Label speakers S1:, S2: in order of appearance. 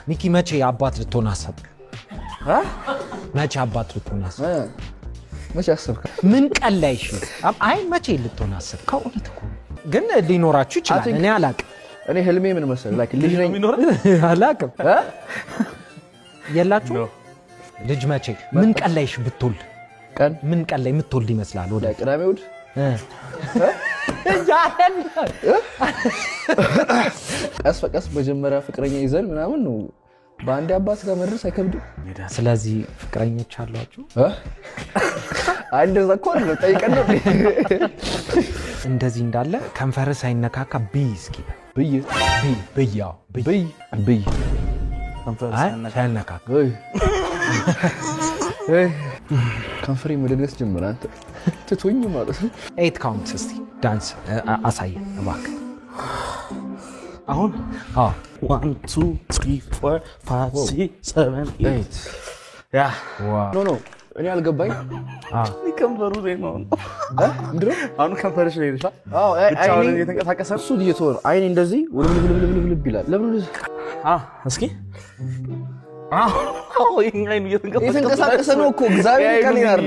S1: ሚኪ መቼ አባት ልትሆን አሰብ መቼ አባት ልትሆን አሰብ
S2: መቼ አሰብከ
S1: ምን ቀላይሽ አይ መቼ ልትሆን አሰብ ከእውነት እኮ ግን ሊኖራችሁ ይችላል እኔ አላቅም
S2: እኔ ህልሜ ምን መሰለህ ላይክ ልጅ ነኝ
S1: አላቅም የላችሁ ልጅ መቼ ምን ቀላይሽ ብትወልድ
S2: ቀን
S1: ምን ቀላይ የምትወልድ ይመስላል ወደ
S2: ቅዳሜ ውድ ቀስ በቀስ መጀመሪያ ፍቅረኛ ይዘን ምናምን ነው በአንድ አባት ጋር መድረስ አይከብድም
S1: ስለዚህ ፍቅረኞች አሏችሁ
S2: አንድ ዘኮር ነው ጠይቀን ነው
S1: እንደዚህ እንዳለ ከንፈር ሳይነካካ ቢስኪ በያው ከንፈር ሳይነካካ
S2: ከንፈሬ መደገስ ጀመረ አንተ ትቶኝ ማለት ነው
S1: 8 ካውንት እስቲ ዳንስ አሳየ እባክህ
S3: አሁን 1 2 3 4 5 6 7 8 ያ
S2: ኖ እኔ አልገባኝ
S3: ከንፈሩ ነው
S2: ምንድነው
S3: አሁን ከንፈርሽ ላይ ይሻ
S2: አይኔ
S3: እየተንቀሳቀሰ
S2: እሱ እየተወረ አይኔ እንደዚህ ውልብልብልብልብ ይላል ለምን
S3: እስኪ ይሄን አይኑ እየተንቀሳቀሰ
S2: ነው እኮ እግዚአብሔር ቀን ይላል